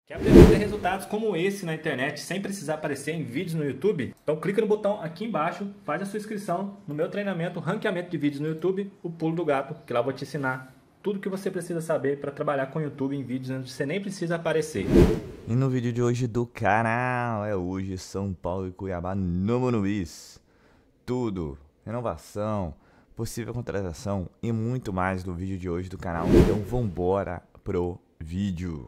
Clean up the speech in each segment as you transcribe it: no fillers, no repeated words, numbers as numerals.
Quer aprender a ter resultados como esse na internet sem precisar aparecer em vídeos no YouTube? Então clica no botão aqui embaixo, faz a sua inscrição no meu treinamento Ranqueamento de Vídeos no YouTube, o Pulo do Gato, que lá eu vou te ensinar tudo que você precisa saber para trabalhar com o YouTube em vídeos onde você nem precisa aparecer. E no vídeo de hoje do canal, hoje São Paulo e Cuiabá no Morumbi. Tudo, renovação, possível contratação e muito mais no vídeo de hoje do canal. Então vambora pro vídeo.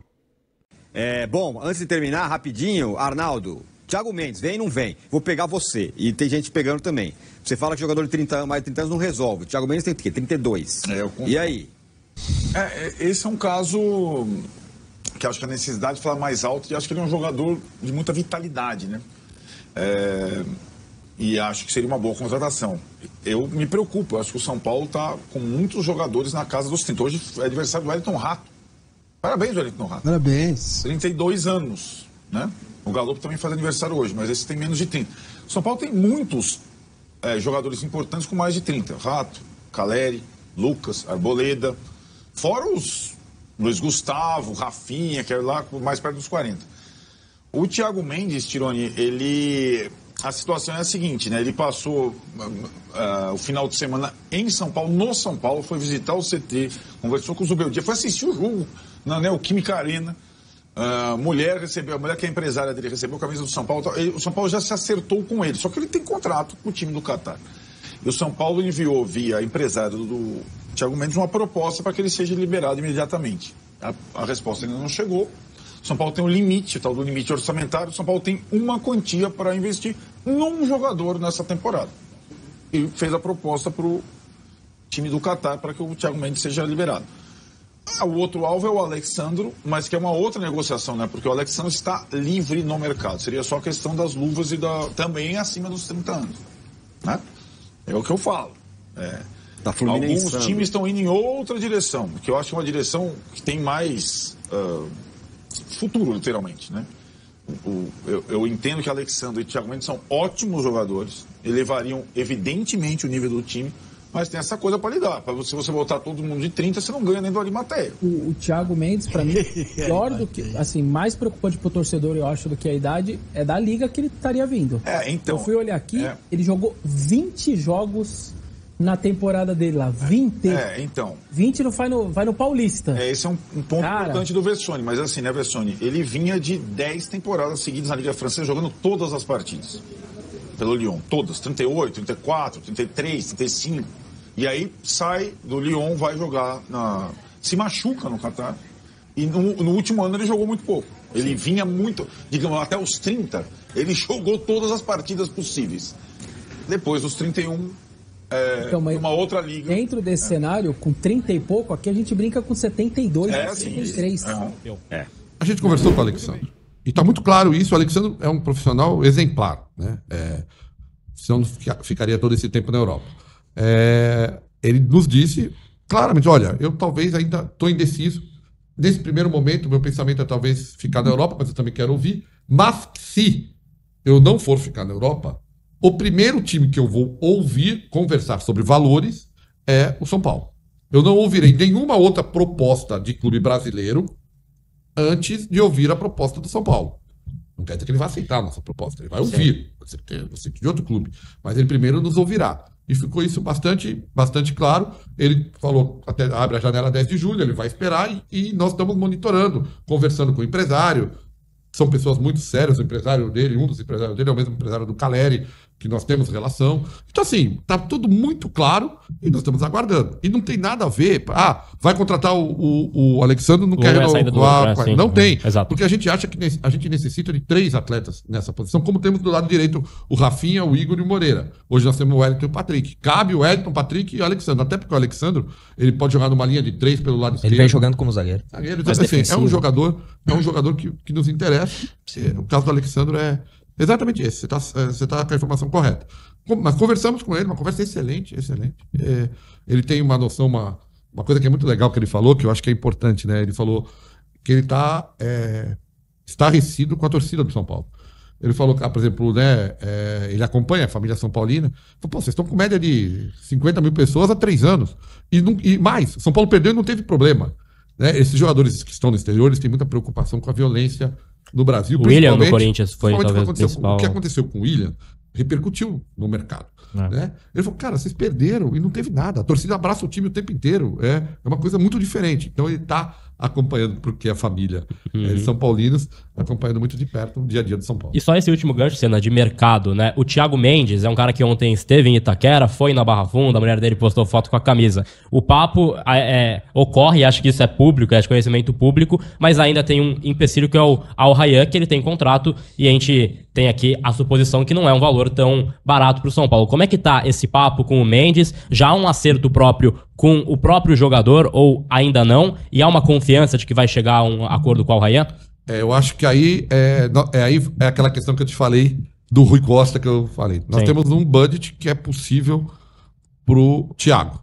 Bom, antes de terminar, rapidinho, Arnaldo, Thiago Mendes, vem ou não vem? Vou pegar você. E tem gente pegando também. Você fala que jogador de 30 mais de 30 anos não resolve. O Thiago Mendes tem o quê? 32. E aí? Esse é um caso que acho que a necessidade fala mais alto e acho que ele é um jogador de muita vitalidade, né? E acho que seria uma boa contratação. Eu me preocupo, eu acho que o São Paulo está com muitos jogadores na casa dos 30. Hoje é aniversário do Wellington Rato. Parabéns, Wellington Rato. Parabéns. 32 anos, né? O Galopo também faz aniversário hoje, mas esse tem menos de 30. O São Paulo tem muitos jogadores importantes com mais de 30. Rato, Caleri, Lucas, Arboleda. Fora os Luiz Gustavo, Rafinha, que é lá mais perto dos 40. O Thiago Mendes, Tironi, a situação é a seguinte, né? Ele passou o final de semana em São Paulo, no São Paulo, foi visitar o CT, conversou com o Zubeldia, foi assistir o jogo na Neoquímica Arena. A mulher que é empresária dele, recebeu a camisa do São Paulo. O São Paulo já se acertou com ele, só que ele tem contrato com o time do Catar. E o São Paulo enviou via empresário do Thiago Mendes uma proposta para que ele seja liberado imediatamente. A resposta ainda não chegou. O São Paulo tem um limite, o tal do limite orçamentário. O São Paulo tem uma quantia para investir num jogador nessa temporada. E fez a proposta para o time do Catar para que o Thiago Mendes seja liberado. O outro alvo é o Alexandro, mas que é uma outra negociação, né? Porque o Alexandro está livre no mercado. Seria só a questão das luvas e também acima dos 30 anos. Né? É o que eu falo. Alguns times estão indo em outra direção, que eu acho que é uma direção que tem mais futuro, literalmente, né? Eu entendo que Alexandre e Thiago Mendes são ótimos jogadores, elevariam evidentemente o nível do time, mas tem essa coisa para lidar. Se você botar todo mundo de 30, você não ganha nem do Arimateia. O Thiago Mendes, para mim, pior do que, assim, mais preocupante pro torcedor, eu acho, do que a idade, é da liga que ele estaria vindo. Então. Eu fui olhar aqui, ele jogou 20 jogos na temporada dele lá, 20. Então. 20 não vai no Paulista. Esse é um ponto importante do Vessone, mas assim, né, Vessone? Ele vinha de 10 temporadas seguidas na Liga Francesa, jogando todas as partidas. Pelo Lyon, todas, 38, 34, 33, 35. E aí sai do Lyon, vai jogar se machuca no Catar. E no último ano ele jogou muito pouco. Ele vinha muito, digamos, até os 30, ele jogou todas as partidas possíveis. Depois dos 31, então, uma outra liga. Dentro desse cenário, com 30 e pouco, aqui a gente brinca com 72, 73. A gente conversou com o Alexandre. E está muito claro isso, o Alexandre é um profissional exemplar, né? Senão ficaria todo esse tempo na Europa. Ele nos disse claramente, olha, eu talvez ainda estou indeciso. Nesse primeiro momento, meu pensamento é talvez ficar na Europa, mas eu também quero ouvir. Mas se eu não for ficar na Europa, o primeiro time que eu vou ouvir conversar sobre valores é o São Paulo. Eu não ouvirei nenhuma outra proposta de clube brasileiro antes de ouvir a proposta do São Paulo. Não quer dizer que ele vai aceitar a nossa proposta, ele vai ouvir, você de outro clube, mas ele primeiro nos ouvirá. E ficou isso bastante claro. Ele falou, até abre a janela 10 de julho, ele vai esperar e nós estamos monitorando, conversando com o empresário. São pessoas muito sérias, o empresário dele, um dos empresários dele é o mesmo empresário do Caleri, que nós temos relação. Então, assim, tá tudo muito claro e nós estamos aguardando. E não tem nada a ver. Vai contratar o Alexandre, não quer renovar. Não tem. Exato. Porque a gente acha que a gente necessita de 3 atletas nessa posição, como temos do lado direito o Rafinha, o Igor e o Moreira. Hoje nós temos o Wellington e o Patrick. Cabe o Wellington, o Patrick e o Alexandre. Até porque o Alexandre, ele pode jogar numa linha de 3 pelo lado esquerdo. Ele vem jogando como zagueiro. Então, assim, é um jogador que nos interessa. O caso do Alexandre é exatamente esse. Você tá com a informação correta. Mas conversamos com ele, uma conversa excelente. Ele tem uma noção, uma coisa que é muito legal que ele falou, que eu acho que é importante, né? Ele falou que ele está estarrecido com a torcida do São Paulo. Ele falou que, por exemplo, né, ele acompanha a família São Paulina. Falou, pô, vocês estão com média de 50 mil pessoas há 3 anos. E mais, São Paulo perdeu e não teve problema. né? Esses jogadores que estão no exterior, eles têm muita preocupação com a violência no Brasil. O William do Corinthians foi talvez o principal. O que aconteceu com o William repercutiu no mercado. Né? Ele falou, cara, vocês perderam e não teve nada. A torcida abraça o time o tempo inteiro. É uma coisa muito diferente. Então ele está acompanhando, porque a família de São Paulinos, acompanhando muito de perto o dia a dia de São Paulo. E só esse último gancho, cena de mercado, né? O Thiago Mendes é um cara que ontem esteve em Itaquera, foi na Barra Funda, a mulher dele postou foto com a camisa. O papo ocorre, acho que isso é público, é de conhecimento público, mas ainda tem um empecilho que é o Al Rayyan, que ele tem contrato, e a gente tem aqui a suposição que não é um valor tão barato para o São Paulo. Como é que tá esse papo com o Mendes? Já há um acerto próprio com o próprio jogador ou ainda não? E há uma confiança de que vai chegar a um acordo com o Al Rayyan? Eu acho que aí é aquela questão que eu te falei do Rui Costa que eu falei. Nós temos um budget que é possível pro Thiago.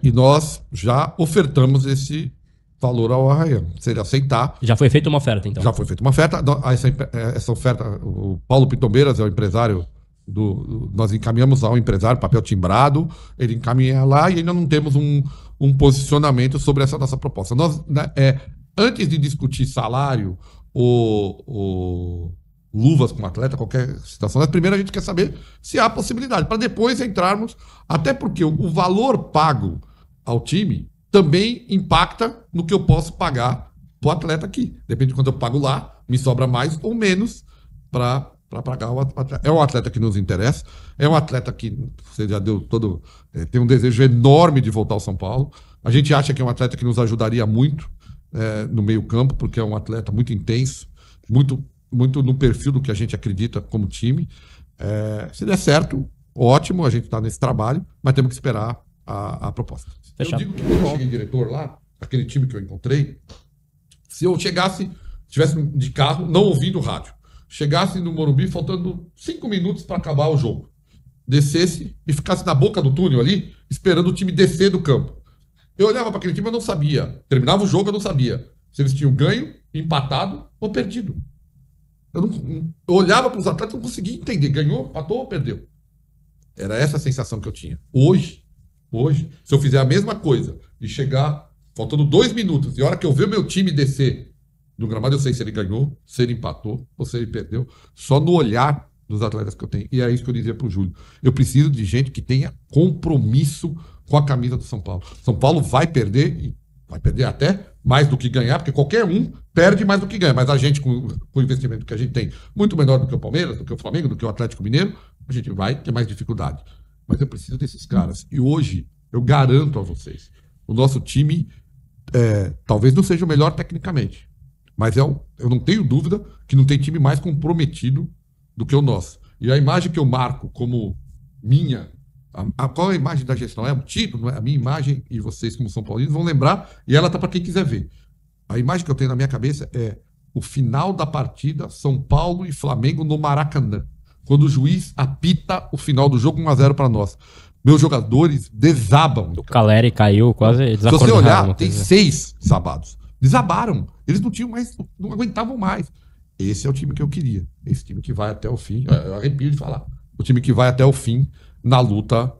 E nós já ofertamos esse valor ao Al Rayyan. Se ele aceitar... Já foi feita uma oferta, então? Já foi feita uma oferta. Essa oferta, o Paulo Pitombeiras é o empresário nós encaminhamos ao empresário, papel timbrado, ele encaminha lá e ainda não temos um posicionamento sobre essa nossa proposta. Nós, antes de discutir salário ou luvas com o atleta, qualquer situação, primeiro a gente quer saber se há possibilidade, para depois entrarmos, até porque o valor pago ao time também impacta no que eu posso pagar para o atleta aqui. Depende de quanto eu pago lá, me sobra mais ou menos para pagar o atleta. É um atleta que nos interessa, é um atleta que você já deu todo... tem um desejo enorme de voltar ao São Paulo. A gente acha que é um atleta que nos ajudaria muito no meio campo, porque é um atleta muito intenso, muito no perfil do que a gente acredita como time. Se der certo, ótimo, a gente está nesse trabalho, mas temos que esperar a proposta. Fechado. Eu digo que quando eu cheguei diretor lá, aquele time que eu encontrei, se eu estivesse de carro, não ouvindo rádio, chegasse no Morumbi faltando 5 minutos para acabar o jogo, descesse e ficasse na boca do túnel ali, esperando o time descer do campo. Eu olhava para aquele time e eu não sabia. Terminava o jogo, eu não sabia se eles tinham ganho, empatado ou perdido. Eu olhava para os atletas e não conseguia entender. Ganhou, empatou ou perdeu. Era essa a sensação que eu tinha. Hoje, se eu fizer a mesma coisa e chegar faltando 2 minutos e a hora que eu ver o meu time descer do gramado, eu sei se ele ganhou, se ele empatou ou se ele perdeu, só no olhar dos atletas que eu tenho. E é isso que eu dizia para o Júlio. Eu preciso de gente que tenha compromisso com a camisa do São Paulo. São Paulo vai perder, e vai perder até mais do que ganhar, porque qualquer um perde mais do que ganha. Mas a gente, com o investimento que a gente tem, muito menor do que o Palmeiras, do que o Flamengo, do que o Atlético Mineiro, a gente vai ter mais dificuldade. Mas eu preciso desses caras. E hoje, eu garanto a vocês, o nosso time talvez não seja o melhor tecnicamente, mas eu não tenho dúvida que não tem time mais comprometido do que o nosso. E a imagem que eu marco como minha, qual é a imagem da gestão? É o título, não é? A minha imagem, e vocês como São Paulinos vão lembrar, e ela tá para quem quiser ver. A imagem que eu tenho na minha cabeça é o final da partida São Paulo e Flamengo no Maracanã, quando o juiz apita o final do jogo 1-0 para nós. Meus jogadores desabam. O Caleri caiu quase desacordado. Se você olhar, tem 6 sabados. Desabaram. Eles não tinham mais, não aguentavam mais. Esse é o time que eu queria. Esse time que vai até o fim. Eu arrepio de falar. O time que vai até o fim na luta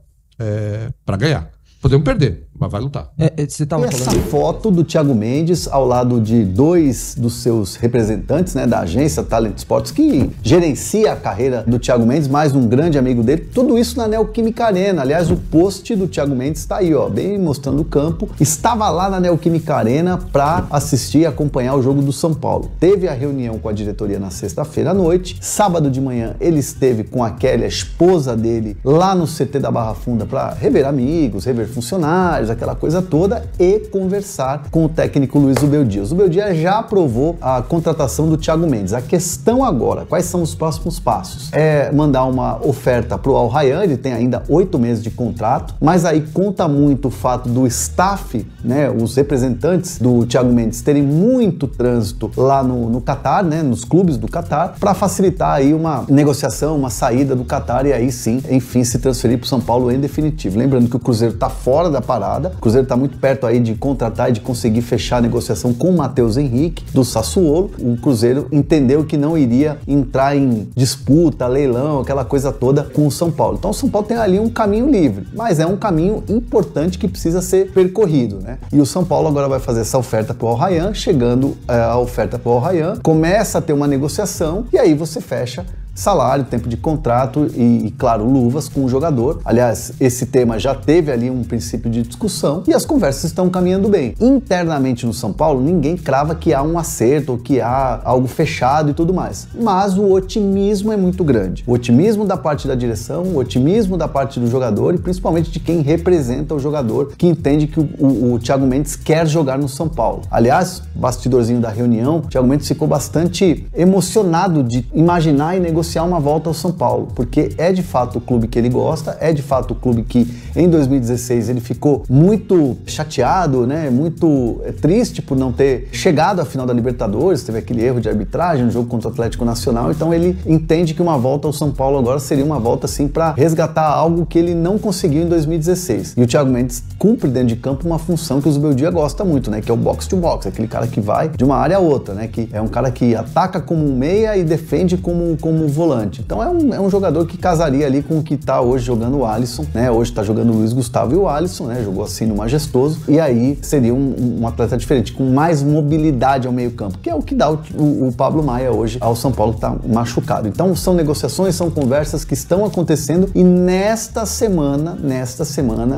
para ganhar. Podemos perder, mas vai lutar. Você tava essa foto do Thiago Mendes ao lado de 2 dos seus representantes, né, da agência Talent Sports, que gerencia a carreira do Thiago Mendes, mais um grande amigo dele. Tudo isso na Neoquímica Arena. Aliás, o post do Thiago Mendes está aí, ó, bem mostrando o campo. Estava lá na Neoquímica Arena para assistir e acompanhar o jogo do São Paulo. Teve a reunião com a diretoria na sexta-feira à noite. Sábado de manhã ele esteve com a Kelly, a esposa dele, lá no CT da Barra Funda para rever amigos, rever funcionários, aquela coisa toda, e conversar com o técnico Luiz Zubeldia. O Zubeldia já aprovou a contratação do Thiago Mendes. A questão agora, quais são os próximos passos? É mandar uma oferta para o Al Rayyan, ele tem ainda 8 meses de contrato, mas aí conta muito o fato do staff, né, os representantes do Thiago Mendes terem muito trânsito lá no Catar, né, nos clubes do Catar, para facilitar aí uma negociação, uma saída do Catar e aí sim, enfim, se transferir para o São Paulo em definitivo. Lembrando que o Cruzeiro está fora da parada, temporada. O Cruzeiro está muito perto aí de contratar e de conseguir fechar a negociação com o Matheus Henrique, do Sassuolo. O Cruzeiro entendeu que não iria entrar em disputa, leilão, aquela coisa toda com o São Paulo. Então o São Paulo tem ali um caminho livre, mas é um caminho importante que precisa ser percorrido, né? E o São Paulo agora vai fazer essa oferta para o Al Rayyan. Chegando a oferta para o Al Rayyan, começa a ter uma negociação e aí você fecha salário, tempo de contrato e, claro, luvas com o jogador. Aliás, esse tema já teve ali um princípio de discussão e as conversas estão caminhando bem. Internamente no São Paulo, ninguém crava que há um acerto ou que há algo fechado e tudo mais. Mas o otimismo é muito grande. O otimismo da parte da direção, o otimismo da parte do jogador e principalmente de quem representa o jogador, que entende que o Thiago Mendes quer jogar no São Paulo. Aliás, bastidorzinho da reunião, o Thiago Mendes ficou bastante emocionado de imaginar e negociar uma volta ao São Paulo, porque é de fato o clube que ele gosta, é de fato o clube que em 2016 ele ficou muito chateado, né, muito triste por não ter chegado à final da Libertadores, teve aquele erro de arbitragem no jogo contra o Atlético Nacional, então ele entende que uma volta ao São Paulo agora seria uma volta assim para resgatar algo que ele não conseguiu em 2016. E o Thiago Mendes cumpre dentro de campo uma função que o Zubeldia gosta muito, né, que é o box to box, aquele cara que vai de uma área a outra, né, que é um cara que ataca como um meia e defende como volante. Então é um jogador que casaria ali com o que tá hoje jogando o Alisson, né? Hoje tá jogando o Luiz Gustavo e o Alisson, né? Jogou assim no Majestoso. E aí seria um atleta diferente, com mais mobilidade ao meio campo, que é o que dá o Pablo Maia hoje ao São Paulo, que tá machucado. Então são negociações, são conversas que estão acontecendo e nesta semana,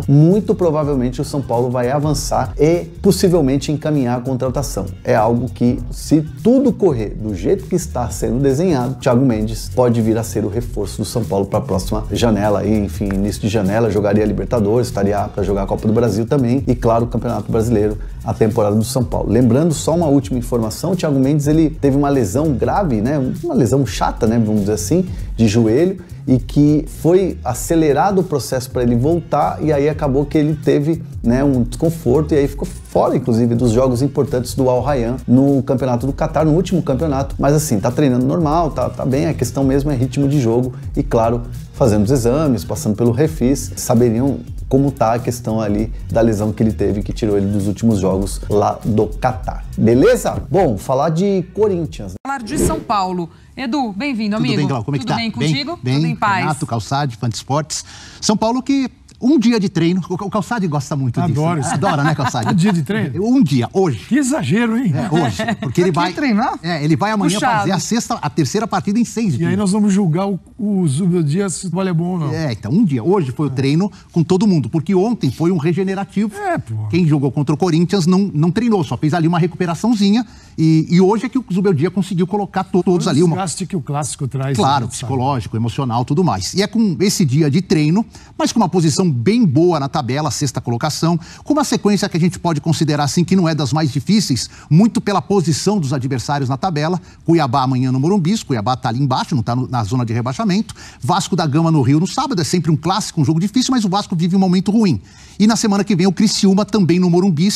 muito provavelmente o São Paulo vai avançar e possivelmente encaminhar a contratação. É algo que, se tudo correr do jeito que está sendo desenhado, Thiago Mendes pode vir a ser o reforço do São Paulo para a próxima janela aí, enfim, início de janela, jogaria Libertadores, estaria para jogar a Copa do Brasil também e, claro, o Campeonato Brasileiro, a temporada do São Paulo. Lembrando só uma última informação, o Thiago Mendes ele teve uma lesão grave, né, uma lesão chata, né, vamos dizer assim, de joelho, e que foi acelerado o processo para ele voltar e aí acabou que ele teve, né, um desconforto e aí ficou fora, inclusive, dos jogos importantes do Al Rayyan no Campeonato do Catar, no último campeonato, mas assim, tá treinando normal, tá bem, a questão mesmo é ritmo de jogo e, claro, fazendo os exames, passando pelo refis, saberiam como tá a questão ali da lesão que ele teve, que tirou ele dos últimos jogos lá do Catar. Beleza? Bom, falar de Corinthians. Falar de São Paulo. Edu, bem-vindo, amigo. Tudo bem, Glau? Como é que tá? Tudo bem contigo? Bem, tudo em paz. Renato, Calçade, Fã de Esportes. São Paulo que... Um dia de treino. O Calçade gosta muito disso. Adoro isso. Adora, né, Calçade? Um dia de treino? Um dia, hoje. Que exagero, hein? Hoje. Porque ele vai treinar? Ele vai amanhã fazer a terceira partida em 6 dias. E aí nós vamos julgar o Zubeldia se vale é bom ou não. Então, um dia. Hoje foi o treino com todo mundo. Porque ontem foi um regenerativo. Pô. Quem jogou contra o Corinthians não treinou, só fez ali uma recuperaçãozinha. E hoje é que o Zubeldia conseguiu colocar todos ali. O desgaste que o clássico traz. Claro, psicológico, emocional, tudo mais. E é com esse dia de treino, mas com uma posição bem boa na tabela, sexta colocação, com uma sequência que a gente pode considerar assim que não é das mais difíceis, muito pela posição dos adversários na tabela. Cuiabá amanhã no Morumbi, Cuiabá tá ali embaixo, não tá na zona de rebaixamento. Vasco da Gama no Rio no sábado, é sempre um clássico, um jogo difícil, mas o Vasco vive um momento ruim. E na semana que vem o Criciúma também no Morumbi,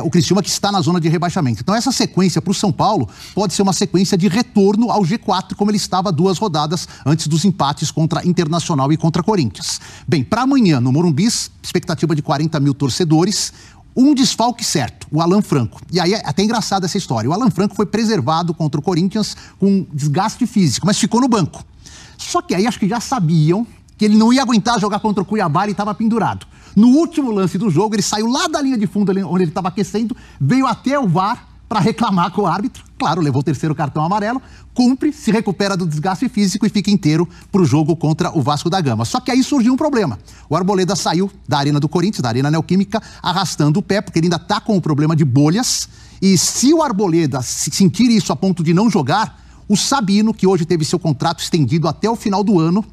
o Criciúma que está na zona de rebaixamento. Então essa sequência para o São Paulo pode ser uma sequência de retorno ao G4, como ele estava 2 rodadas antes dos empates contra Internacional e contra Corinthians. Bem, para amanhã no Morumbi, expectativa de 40 mil torcedores, um desfalque certo, o Alan Franco. E aí é até engraçada essa história. O Alan Franco foi preservado contra o Corinthians com desgaste físico, mas ficou no banco. Só que aí acho que já sabiam que ele não ia aguentar jogar contra o Cuiabá, ele estava pendurado. No último lance do jogo, ele saiu lá da linha de fundo, onde ele estava aquecendo, veio até o VAR para reclamar com o árbitro. Claro, levou o 3º cartão amarelo, cumpre, se recupera do desgaste físico e fica inteiro para o jogo contra o Vasco da Gama. Só que aí surgiu um problema. O Arboleda saiu da Arena do Corinthians, da Arena Neoquímica, arrastando o pé, porque ele ainda está com o problema de bolhas. E se o Arboleda sentir isso a ponto de não jogar, o Sabino, que hoje teve seu contrato estendido até o final do ano,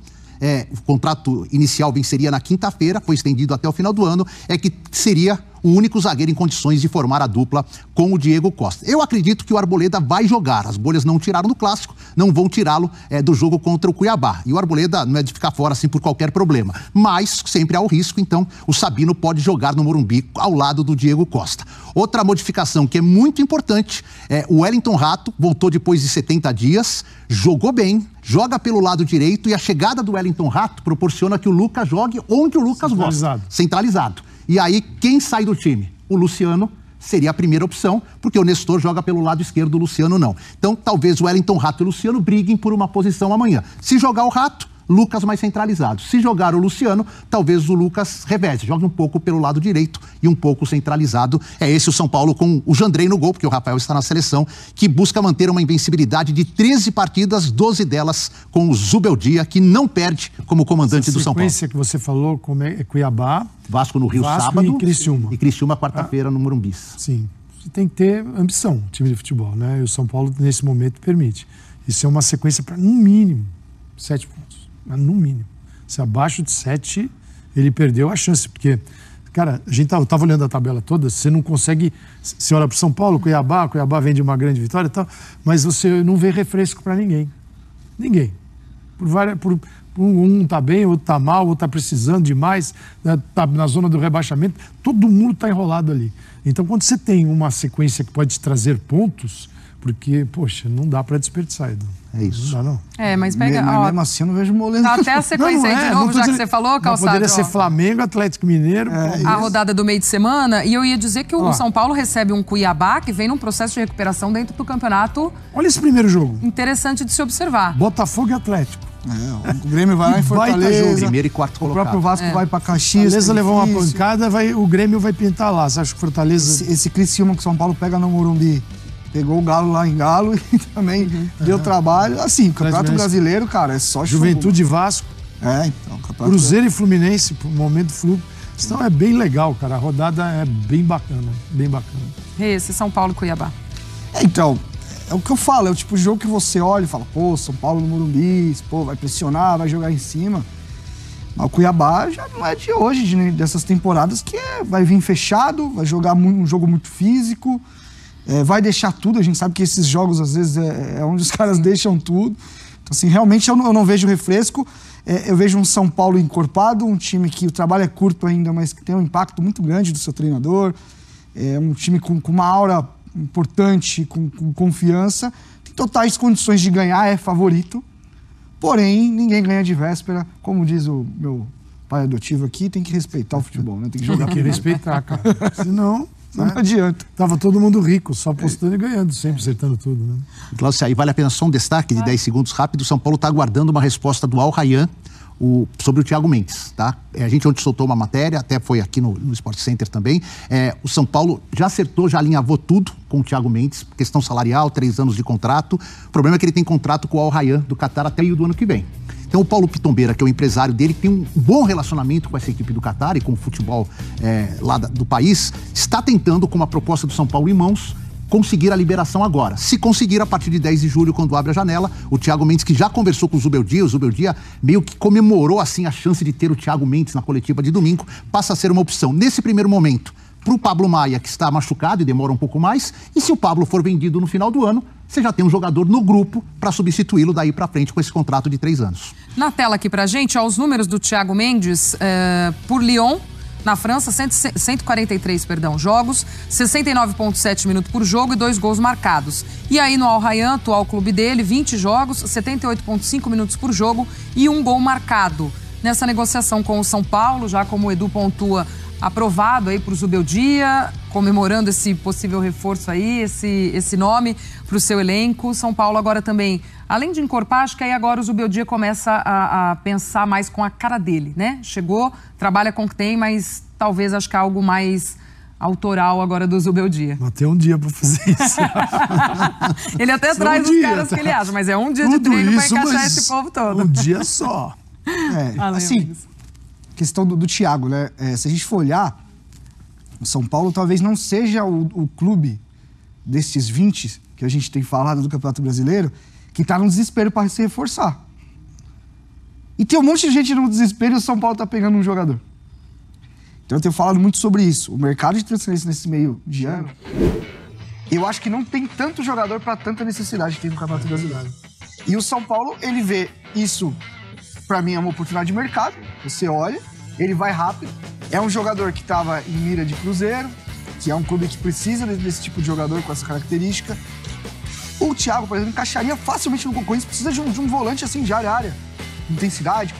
o contrato inicial venceria na quinta-feira, foi estendido até o final do ano, é que seria o único zagueiro em condições de formar a dupla com o Diego Costa. Eu acredito que o Arboleda vai jogar. As bolhas não tiraram do clássico, não vão tirá-lo do jogo contra o Cuiabá. E o Arboleda não é de ficar fora assim por qualquer problema, mas sempre há o risco, então o Sabino pode jogar no Morumbi ao lado do Diego Costa. Outra modificação que é muito importante o Wellington Rato voltou depois de 70 dias, jogou bem, joga pelo lado direito e a chegada do Wellington Rato proporciona que o Lucas jogue onde o Lucas gosta. Centralizado. E aí, quem sai do time? O Luciano seria a primeira opção, porque o Nestor joga pelo lado esquerdo, o Luciano não. Então, talvez o Wellington Rato e o Luciano briguem por uma posição amanhã. Se jogar o Rato, Lucas mais centralizado. Se jogar o Luciano, talvez o Lucas reveze, jogue um pouco pelo lado direito e um pouco centralizado. É esse o São Paulo com o Jandrei no gol, porque o Rafael está na seleção, que busca manter uma invencibilidade de 13 partidas, 12 delas com o Zubeldia, que não perde como comandante do São Paulo. A sequência que você falou, como é Cuiabá, Vasco no Rio Vasco sábado e Criciúma. E Criciúma quarta-feira no Morumbi. Sim, você tem que ter ambição, time de futebol, né? E o São Paulo, nesse momento, permite. Isso é uma sequência para, no mínimo, 7 pontos. No mínimo. Se abaixo de 7, ele perdeu a chance, porque, cara, eu tava olhando a tabela toda, você não consegue, você olha pro São Paulo, Cuiabá vem de uma grande vitória e tal, mas você não vê refresco para ninguém. Ninguém. Um tá bem, outro tá mal, outro tá precisando demais, né, tá na zona do rebaixamento, todo mundo tá enrolado ali. Então, quando você tem uma sequência que pode te trazer pontos, porque, poxa, não dá para desperdiçar, Edu. É isso. Não dá, não. Mas pega... Mesmo assim, eu não vejo moleza. Tá até a sequência aí de novo, já que você falou, Calçado. Poderia ser Flamengo, Atlético Mineiro. A rodada do meio de semana. E eu ia dizer que o São Paulo recebe um Cuiabá que vem num processo de recuperação dentro do campeonato. Olha esse primeiro jogo. Interessante de se observar. Botafogo e Atlético. O Grêmio vai lá em Fortaleza. Primeiro e quarto colocado. O próprio Vasco vai pra Caxias. Fortaleza levou uma pancada, o Grêmio vai pintar lá. Você acha que Fortaleza... Esse Criciúma que o São Paulo pega no Morumbi, pegou o Galo lá em Galo e também deu trabalho. Assim, o Campeonato Brasileiro, cara, é só Juventude e Vasco. Então, Cruzeiro e Fluminense, por momento fluxo. Então é bem legal, cara. A rodada é bem bacana, bem bacana. Esse São Paulo e Cuiabá. Então, é o que eu falo, é o tipo de jogo que você olha e fala, pô, São Paulo no Morumbi, pô, vai pressionar, vai jogar em cima. Mas o Cuiabá já não é de hoje, dessas temporadas, que vai vir fechado, vai jogar um jogo muito físico, vai deixar tudo. A gente sabe que esses jogos, às vezes, é onde os caras deixam tudo. Então, assim, realmente eu não vejo refresco. Eu vejo um São Paulo encorpado, um time que o trabalho é curto ainda, mas que tem um impacto muito grande do seu treinador. É um time com uma aura importante, com confiança. Tem totais condições de ganhar, é favorito. Porém, ninguém ganha de véspera. Como diz o meu pai adotivo aqui, tem que respeitar o futebol, né? Tem que jogar. Tem que respeitar, cara. Senão... Não adianta. Tava todo mundo rico, só apostando e ganhando, sempre acertando tudo, né? Então, aí vale a pena só um destaque de 10 segundos rápido. O São Paulo está aguardando uma resposta do Al Rayyan sobre o Thiago Mendes, tá? A gente ontem soltou uma matéria, até foi aqui no Sport Center também. O São Paulo já acertou, já alinhavou tudo com o Thiago Mendes, questão salarial, 3 anos de contrato. O problema é que ele tem contrato com o Al Rayyan do Qatar até o do ano que vem. Então o Paulo Pitombeira, que é o empresário dele, tem um bom relacionamento com essa equipe do Qatar e com o futebol lá do país, está tentando, com uma proposta do São Paulo em mãos, conseguir a liberação agora. Se conseguir, a partir de 10 de julho, quando abre a janela, o Thiago Mendes, que já conversou com o Zubeldia meio que comemorou assim a chance de ter o Thiago Mendes na coletiva de domingo, passa a ser uma opção nesse primeiro momento para o Pablo Maia, que está machucado e demora um pouco mais, e se o Pablo for vendido no final do ano, você já tem um jogador no grupo para substituí-lo daí para frente com esse contrato de 3 anos. Na tela aqui pra gente, os números do Thiago Mendes por Lyon, na França, 143 jogos, 69,7 minutos por jogo e 2 gols marcados. E aí no Al Rayyan, atual clube dele, 20 jogos, 78,5 minutos por jogo e 1 gol marcado. Nessa negociação com o São Paulo, já como o Edu pontua, aprovado aí pro Zubeldia, comemorando esse possível reforço aí, esse nome pro seu elenco. São Paulo agora também, além de encorpar, acho que aí agora o Zubeldia começa a pensar mais com a cara dele, né? Chegou, trabalha com o que tem, mas talvez acho que é algo mais autoral agora do Zubeldia. Vai ter um dia pra fazer isso. Ele até traz os caras que ele acha, mas é um dia de treino pra encaixar esse povo todo. Um dia só. Assim, questão do Thiago, né? Se a gente for olhar, o São Paulo talvez não seja o clube desses 20 que a gente tem falado do Campeonato Brasileiro que tá no desespero para se reforçar. E tem um monte de gente no desespero e o São Paulo tá pegando um jogador. Então eu tenho falado muito sobre isso. O mercado de transferência nesse meio de ano, eu acho que não tem tanto jogador para tanta necessidade que tem no Campeonato Brasileiro. E o São Paulo, ele vê isso, para mim, é uma oportunidade de mercado. Você olha, ele vai rápido. É um jogador que estava em mira de Cruzeiro, que é um clube que precisa desse tipo de jogador com essa característica. O Thiago, por exemplo, encaixaria facilmente no Corinthians, precisa de um volante assim de área a área. Intensidade,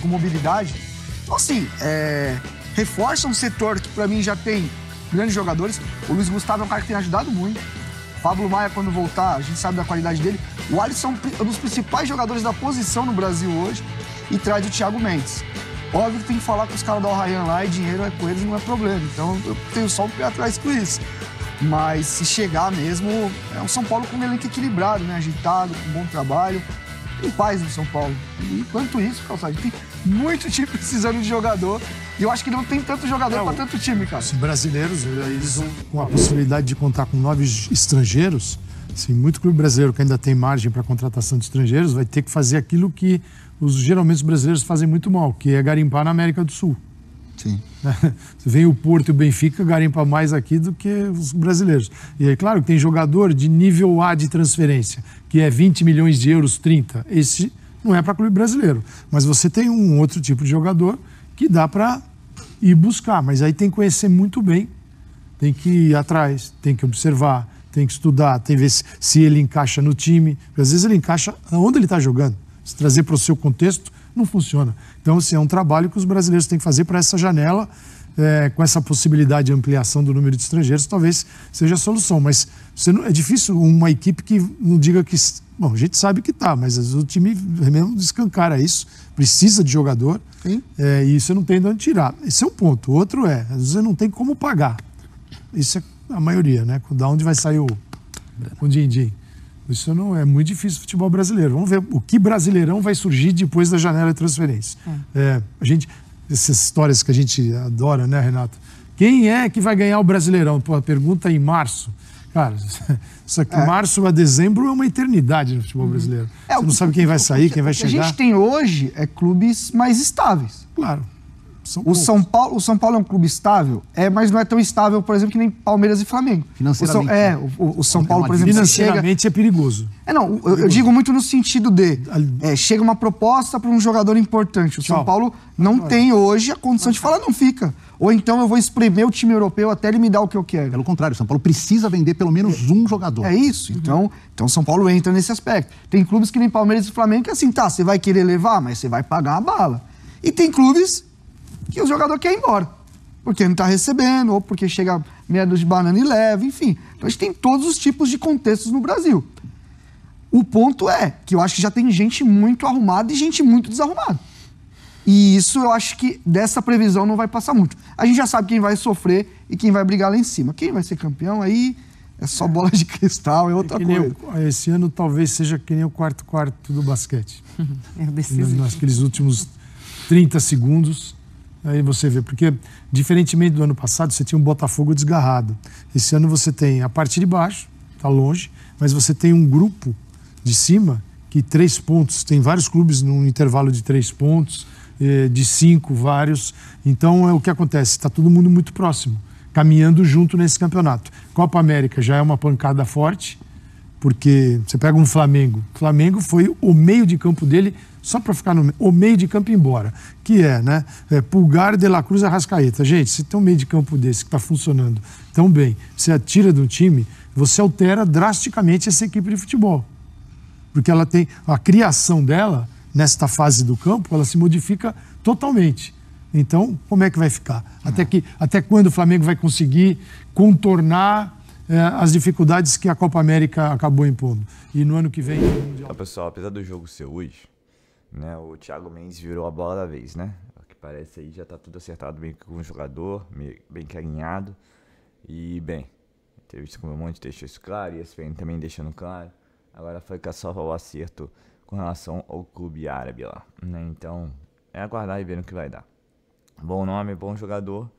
com mobilidade. Então, assim, reforça um setor que para mim já tem grandes jogadores. O Luiz Gustavo é um cara que tem ajudado muito. O Pablo Maia, quando voltar, a gente sabe da qualidade dele. O Alisson é um dos principais jogadores da posição no Brasil hoje e traz o Thiago Mendes. Óbvio que tem que falar com os caras da Al-Rayyan lá e dinheiro com eles não é problema. Então eu tenho só um pé atrás com isso. Mas se chegar mesmo, é um São Paulo com um elenco equilibrado, né? Agitado, com bom trabalho. Tem paz no São Paulo. E enquanto isso, Calçado, tem muito time precisando de jogador. E eu acho que não tem tanto jogador para tanto time, cara. Os brasileiros, eles vão com a possibilidade de contar com 9 estrangeiros. Assim, muito clube brasileiro que ainda tem margem para contratação de estrangeiros vai ter que fazer aquilo que geralmente os brasileiros fazem muito mal, que é garimpar na América do Sul. Sim. Você vem o Porto e o Benfica, garimpa mais aqui do que os brasileiros. E é claro que tem jogador de nível A de transferência, que é 20 milhões de euros, 30. Esse não é para clube brasileiro. Mas você tem um outro tipo de jogador que dá para ir buscar. Mas aí tem que conhecer muito bem, tem que ir atrás, tem que observar, tem que estudar, tem que ver se ele encaixa no time. Porque às vezes ele encaixa onde ele está jogando. Se trazer para o seu contexto, não funciona. Então, assim, é um trabalho que os brasileiros têm que fazer para essa janela, com essa possibilidade de ampliação do número de estrangeiros, talvez seja a solução. Mas é difícil uma equipe que não diga que... Bom, a gente sabe que tá, mas o time mesmo escancara isso, precisa de jogador, e você não tem de onde tirar. Esse é um ponto. O outro às vezes você não tem como pagar. Isso é a maioria, né? Da onde vai sair o din-din. Isso não é muito difícil no futebol brasileiro. Vamos ver o que Brasileirão vai surgir depois da janela de transferência. Essas histórias que a gente adora, né, Renato? Quem é que vai ganhar o Brasileirão? Pô, a pergunta em março. Cara, isso aqui, março a dezembro é uma eternidade no futebol brasileiro. Você não sabe quem vai sair, quem vai chegar. O que a gente tem hoje é clubes mais estáveis. Claro. O São Paulo é um clube estável, mas não é tão estável, por exemplo, que nem Palmeiras e Flamengo. Financeiramente. O São Paulo, por exemplo, financeiramente é perigoso. Eu digo muito no sentido de chega uma proposta para um jogador importante. O São Paulo não tem hoje a condição de falar, não fica. Ou então eu vou espremer o time europeu até ele me dar o que eu quero. Pelo contrário, o São Paulo precisa vender pelo menos um jogador. É isso. Então o São Paulo entra nesse aspecto. Tem clubes que nem Palmeiras e Flamengo que assim, você vai querer levar, mas você vai pagar a bala. E tem clubes que o jogador quer ir embora. Porque não está recebendo, ou porque chega meia dúzia de banana e leva, enfim. Então a gente tem todos os tipos de contextos no Brasil. O ponto é que eu acho que já tem gente muito arrumada e gente muito desarrumada. E isso eu acho que dessa previsão não vai passar muito. A gente já sabe quem vai sofrer e quem vai brigar lá em cima. Quem vai ser campeão aí é só bola de cristal, é outra coisa. Esse ano talvez seja que nem o quarto do basquete. Naqueles últimos 30 segundos... Aí você vê, porque diferentemente do ano passado, você tinha um Botafogo desgarrado. Esse ano você tem a parte de baixo, está longe, mas você tem um grupo de cima que 3 pontos, tem vários clubes num intervalo de 3 pontos, de 5 vários. Então é o que acontece, está todo mundo muito próximo, caminhando junto nesse campeonato. Copa América já é uma pancada forte, porque você pega um Flamengo. O Flamengo foi o meio de campo dele, só para ficar o meio de campo embora, que né? Pulgar, De La Cruz, Arrascaeta. Gente, se tem um meio de campo desse que está funcionando tão bem, você atira de um time, você altera drasticamente essa equipe de futebol. Porque ela tem a criação dela, nesta fase do campo, ela se modifica totalmente. Então, como é que vai ficar? Até quando o Flamengo vai conseguir contornar as dificuldades que a Copa América acabou impondo? E no ano que vem... Então, pessoal, apesar do jogo ser hoje, né, o Thiago Mendes virou a bola da vez, né? O que parece aí já tá tudo acertado bem com o jogador, bem que alinhado. E, bem, a entrevista com o Belmonte deixou isso claro, e a ESPN também deixando claro. Agora foi só o acerto com relação ao clube árabe lá, né? Então, é aguardar e ver no que vai dar. Bom nome, bom jogador,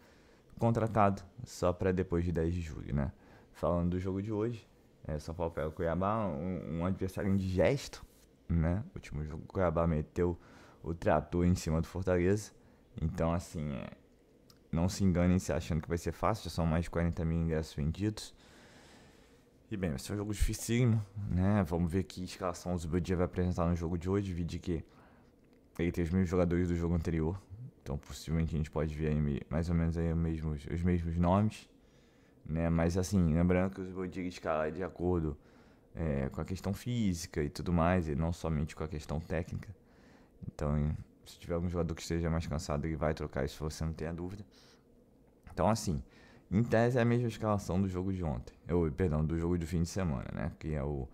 contratado só para depois de 10 de julho, né? Falando do jogo de hoje, São Paulo pega o Cuiabá, um adversário indigesto, né? O último jogo o Cuiabá meteu o trator em cima do Fortaleza. Então, assim, não se enganem se achando que vai ser fácil, já são mais de 40 mil ingressos vendidos. E bem, vai ser um jogo dificílimo, né? Vamos ver que escalação o Zubeldia vai apresentar no jogo de hoje. Vídeo que ele tem os mesmos jogadores do jogo anterior, então possivelmente a gente pode ver aí mais ou menos aí os mesmos nomes, né? Mas assim, lembrando que o Zubeldia escala de acordo com a questão física e tudo mais, e não somente com a questão técnica. Então Se tiver algum jogador que esteja mais cansado, ele vai trocar, isso você não tenha dúvida. Então, assim, em tese é a mesma escalação do jogo de ontem. Perdão, do jogo do fim de semana, né? Que é o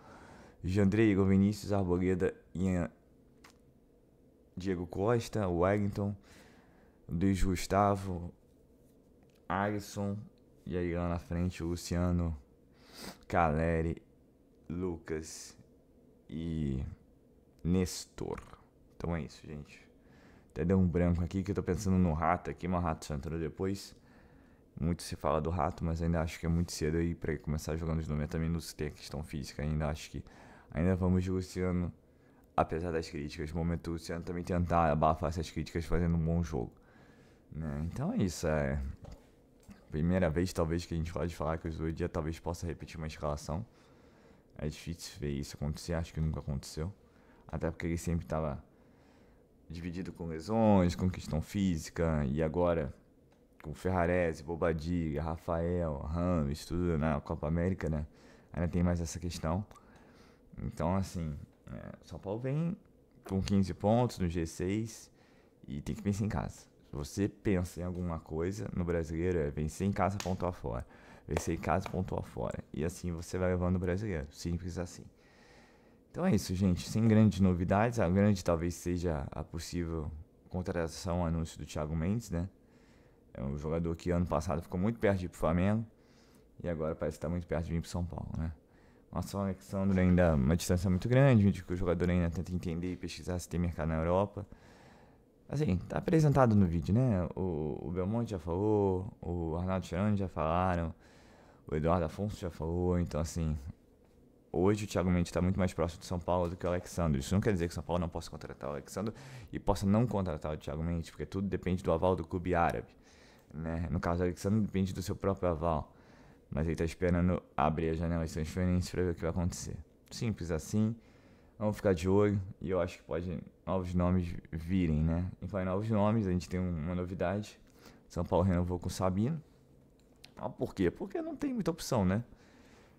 Jandrei, Igor Vinícius, Arboleda, Ian, Diego Costa, Wellington, Luiz Gustavo, Alisson, e aí lá na frente o Luciano, Caleri, Lucas e Nestor. Então é isso, gente. Até deu um branco aqui que eu tô pensando no Rato aqui, mas o Rato só entrou depois. Muito se fala do Rato, mas ainda acho que é muito cedo aí pra ele começar jogando os 90 minutos, ter a questão física. Ainda acho que ainda vamos de Luciano, apesar das críticas. No momento o Luciano também tentar abafar essas críticas fazendo um bom jogo, né? Então é isso, primeira vez talvez que a gente pode falar que o Zuidia talvez possa repetir uma escalação. É difícil ver isso acontecer, acho que nunca aconteceu. Até porque ele sempre estava dividido com lesões, com questão física, e agora com Ferrarese, Bobadilla, Rafael, Rames, tudo na Copa América, né? Ainda tem mais essa questão. Então, assim, São Paulo vem com 15 pontos no G6 e tem que vencer em casa. Se você pensa em alguma coisa no Brasileiro, é vencer em casa, pontuar fora. Vencer em casa, pontuar fora. E assim você vai levando o Brasileiro. Simples assim. Então é isso, gente. Sem grandes novidades. A grande talvez seja a possível contratação, anúncio do Thiago Mendes, né? É um jogador que ano passado ficou muito perto de ir pro Flamengo e agora parece que está muito perto de vir pro São Paulo, né? Nossa, o Alexandre ainda uma distância muito grande, onde o jogador ainda tenta entender e pesquisar se tem mercado na Europa. Assim, tá apresentado no vídeo, né? O Belmonte já falou, o Arnaldo Cherani já falaram, o Eduardo Afonso já falou, então assim, hoje o Thiago Mendes está muito mais próximo de São Paulo do que o Alexandre. Isso não quer dizer que o São Paulo não possa contratar o Alexandre e possa não contratar o Thiago Mendes, porque tudo depende do aval do clube árabe, né? No caso do Alexandre depende do seu próprio aval, mas ele está esperando abrir a janela de transferência para ver o que vai acontecer. Simples assim, vamos ficar de olho e eu acho que pode novos nomes virem, né? Em falar em novos nomes, a gente tem uma novidade. São Paulo renovou com o Sabino. Por quê? Porque não tem muita opção, né?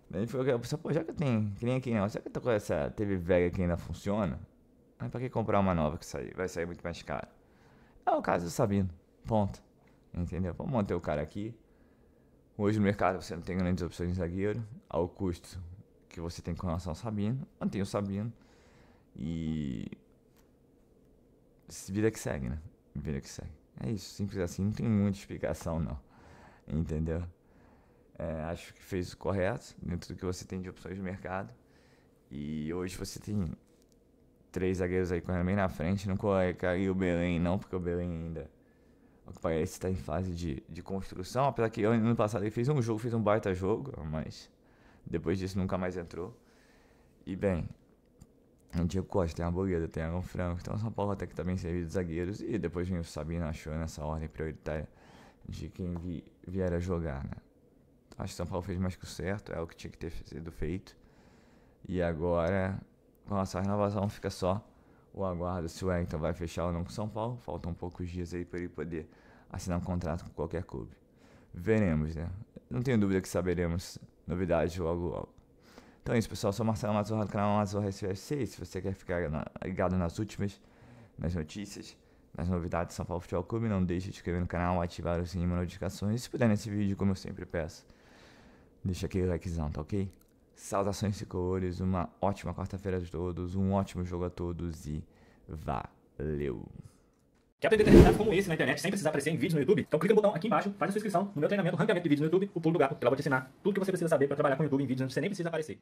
Daí foi a opção, já que eu tenho, que nem aqui, não, será que eu tô com essa TV velha que ainda funciona? Mas pra que comprar uma nova que vai sair muito mais caro? É o caso do Sabino, ponto. Entendeu? Vamos manter o cara aqui. Hoje no mercado você não tem grandes opções de zagueiro, ao custo que você tem com relação ao Sabino. Mantém o Sabino e vida que segue, né? Vida que segue. É isso, simples assim, não tem muita explicação não. Entendeu? Acho que fez o correto dentro do que você tem de opções no mercado. E hoje você tem 3 zagueiros aí correndo bem na frente. Não colocaria o Belém não, porque o Belém ainda, ao que parece, está em fase de construção. Apesar que ano passado ele fez um jogo, fez um baita jogo, mas depois disso nunca mais entrou. E bem, tem Diego Costa, tem a Arboleda, tem Aaron Franco. Então o São Paulo até que tá bem servido de zagueiros. E depois vem o Sabino, achou nessa ordem prioritária de quem vier a jogar, né? Acho que o São Paulo fez mais que o certo, é o que tinha que ter sido feito. E agora, com essa renovação, fica só o aguardo se o Wellington vai fechar ou não com o São Paulo. Faltam poucos dias aí para ele poder assinar um contrato com qualquer clube. Veremos, né? Não tenho dúvida que saberemos novidades logo logo. Então é isso, pessoal. Eu sou Marcelo Mazorra do canal Mazorra SFC. Se você quer ficar ligado nas últimas, nas notícias, nas novidades do São Paulo Futebol Clube, não deixe de se inscrever no canal, ativar o sininho de notificações. E se puder nesse vídeo, como eu sempre peço, deixa aquele likezão, tá ok? Saudações tricolores, uma ótima quarta-feira a todos, um ótimo jogo a todos e valeu! Quer aprender treinamentos como esse na internet sem precisar aparecer em vídeos no YouTube? Então clica no botão aqui embaixo, faz a sua inscrição no meu treinamento, ranqueamento de vídeos no YouTube, o Pulo do Gato, que lá eu vou te ensinar tudo que você precisa saber para trabalhar com o YouTube em vídeos onde você nem precisa aparecer.